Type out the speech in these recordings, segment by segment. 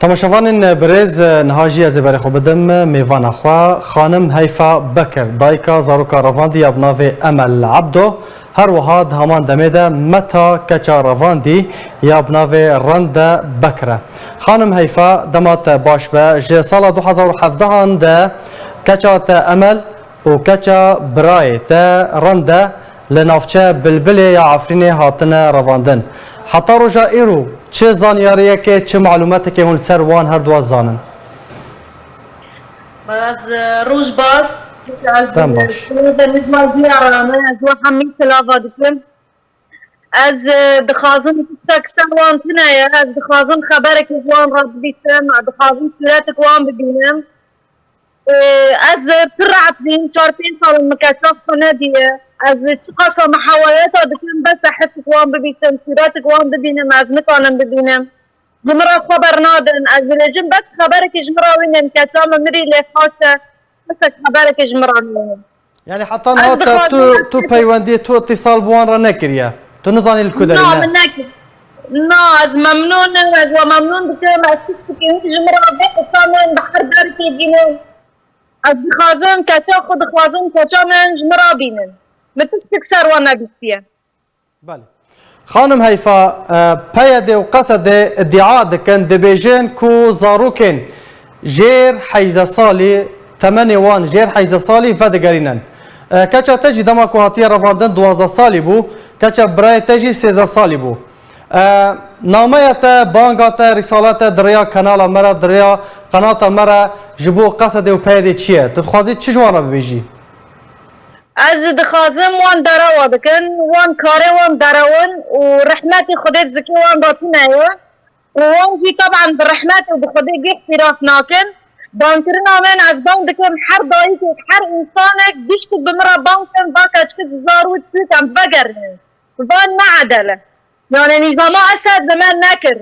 تماشاوان برز نهاجی از بر خوب بدم میوان خوا خانم هیفا بکر دایکا زاروکا رواندی ابناو امل عبدو هر وهاد همان دمیده متا کچا رواندی یا ابناو رند بکره خانم هیفا دمات باش به جه سال 2017 ده کچا تا امل و کچا برای تا رند لنافچه بلبل یا عفرین هاتن رواندن حتی رجا ایرو چه زانیاریه که چه معلوماتی که هون سر وان هر دوات زانن از روز باش دم باش از دخوازم تکسر وان تنایا از دخوازم خبرك وان رد بیتم دخوازم صورتك وان ببینم از ترعت بين 4 سال مكاتب نادية از تقصى محاولات دكان بس احسك وان ببيتم صورتك وان ببينم از مكانم ببينم جمرة خبر نادن از لجم بس خبرك جمرة وين مكاتب مري لفاسة بس خبرك جمرة وين يعني حتى نهات تو پیوندی تو اتصال بوان را نکریه تو نزانی الكدري لا من ناكد لا از ممنون از ممنون بكم اسكت كي جمرة بيت صامن بحر دارتي جنون از دخوازم کچا خود دخوازم کچا من جمرا بینن متسك سروانا بیستیه بله خانم هیفا پیاد و قصد ادعا دکن دبیجن کو زاروکن جیر 18 سالی تمنی وان جیر 18 سالی فدگرینن کچا تجی دما کو هاتیه رواندن 12 سالی بو کچا برای تجی 13 سالی بو نامه بانگات رسالت دریا کانال مرا دریا قناه مرا جبو قصد و پیاد چیه تو خوازی چه جوانا ببیجی از دخوازم وان دروا بکن وان کاره وان درون و رحمت خودت زکی وان باتنه وان جی طبعا برحمت و بخودت جی احتراف ناکن بانکرنا من از بان دکن هر دایی که هر انسانك بیشت بمرا بانکن باکا چکت زارو تسوکم بگرنن وان نعدله يعني نظام اسد بمن نكر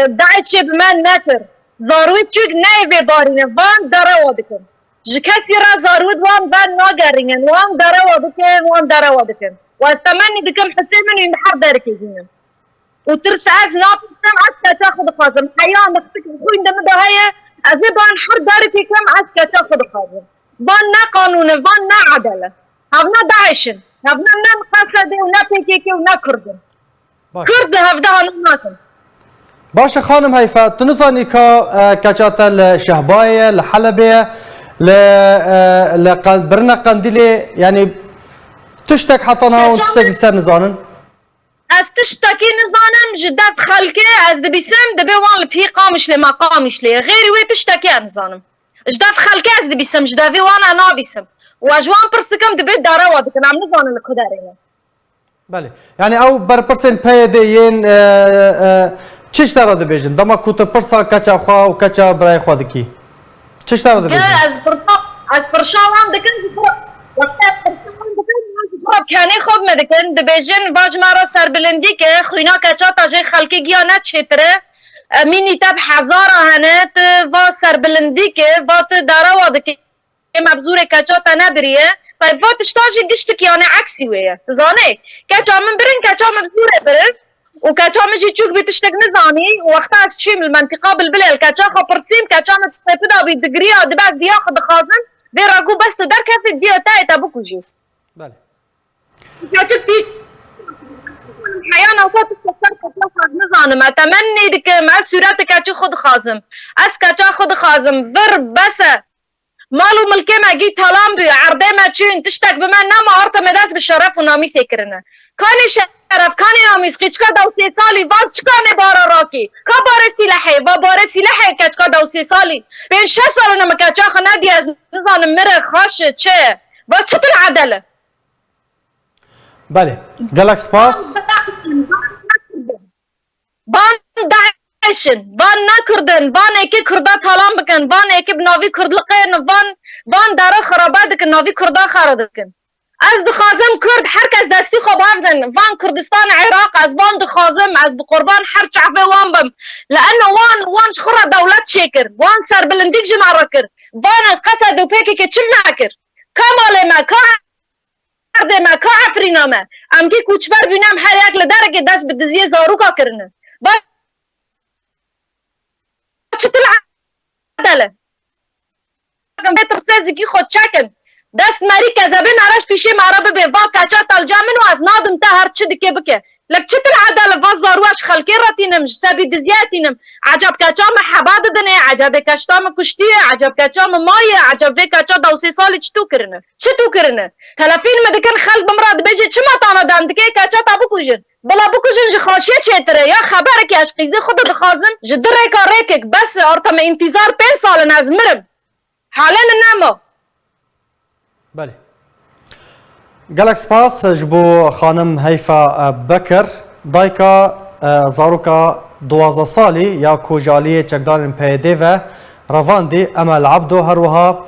داعش بمن نكر زاروت چوك نايبه بارينه وان دروا بكن جكاتي را زاروت وان بان ناگرينن وان دروا بكن وان دروا بكن والتمني بكم حسين من ينحر دارك يجينا وترس از ناطسم عسكا تاخذ خازم حيان نفسك بخوين دم ده هي ازي بان حر دارك كم عسكا تاخذ خازم بان نا قانون بان نا عدله هبنا داعشن هبنا نا مقاصده ونا بيكيكي ونا كردن كرد هفدها نماتن باشه خانم هیفا تو نزانی که کچات لشهبایه لحلبیه برنا قندیلی یعنی تشتک حتی نه و تشتک سر نزانن از تشتکی نزانم جدت خلقه از دبیسم دبی وان لپی قامش لی ما قامش لی غیری وی تشتکی نزانم جدت خلقه از دبیسم جدوی وان انا بیسم و اجوان پرسکم دبی داره وادکن هم نزانم لکدارینه بله يعني او برپرسن پیده ین چش داره دبیجن دما کوت پرسا کچا خوا و کچا برای خوا دکی چش داره دبیجن از پرشاوان دکن وقت پرشاوان دکن کنی خوب مدکن دبیجن باج مرا سربلندی که خوینا کچا تاجه خلکی گیانت چتره مینی تب هزار آهنت و سربلندی که وات داره وادکی مبزور کچا تا نبریه طيب فوتش تاجي قشتك يعني عكسي ويا زاني كاچا من برن كاچا مبزوره برن وكاچا مجي تشوك بتشتك نزاني وقتها شي من المنطقه بالبلال كاچا خبرتيم كاچا متفدا بدغريا دبا دياخد خازن بيراغو بس در كيف الديو تاعي تابوكو جي بله كاچا في حيانا وقت تفكر نزانم اتمنى دك مع سورات كاچا خود خازم اس كاچا خود خازم بر بس مالو ملكي ما جيت تلام بعرضه ما تشين تشتك بما نما عرضه مداس بالشرف ونامي سكرنا كاني شرف كاني نامي سقيتشكا دوسي سالي فات كاني بارا راكي كبار سلاحي بابار سلاحي كاتشكا دوسي سالي بين 6 سال انا ما كاتشا خنادي از نظام مره خاش تشه وقت العداله بله جالاكس باس بان عشن بان نکردن بان اکی کردا تالان بکن بان اکی بناوی کردلقین بان داره خرابات دکن ناوی کردا خراب دکن از دخوازم کرد هر کس دستی خوب هفدن وان کردستان عراق از وان دخوازم از بقربان هر چعفه وان بم لانه وان شخرا دولت شکر وان سر بلندیک جمع کر وان قصد و پیکی که چم معکر کامال ما عرض ما عفرینا ما ام کی کوچبر بینم هر یک لدرگه دست بدزیه زاروکا کرنه چطور عدله بهتر سازگی خود چکن دست مری کذبه نرش پیشی مرا به با کچا تلجامن و از نادم تا هر چی دکه بکه لك چتر عدل و زاروش خلقی راتینم سبی دزیاتینم عجب کچا محباد دنه عجب کچا کشتی عجب کچا مای عجب کچا 2 سال چطور کرنه تلفین مدکن خلق بمراد بجه چما تانا دندکه کچا تا بکوجن بلا بکوجن ج خاصیه چتره یا خبر که اشقیزه خود بخازم ج دره کارک بس ارتم انتظار 5 سال نازمرم حالا نمو بله گلک سپاس جبو خانم هیفا بکر دایکا زاروکا 12 سالی یا کوجالی چکدارن پیده و رواندی امل عبدو هروها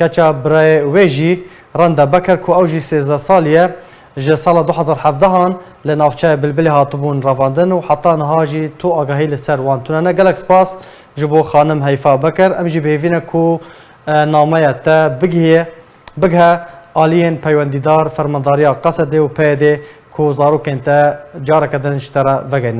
کچا برای ویجی رنده بکر کو اوجی 13 سالیه جه سال 2017 لنافچه بلبلی هاتبون رواندن و حتی نهاجی تو آگاهی لسر وانتونه گلک سپاس جبو خانم هیفا بکر امیجی بهوینه کو نامه تا بگه آلین پیوندیدار فرمانداری قصده و پیده کو زارو کنتا جارک دنشتره وگرنه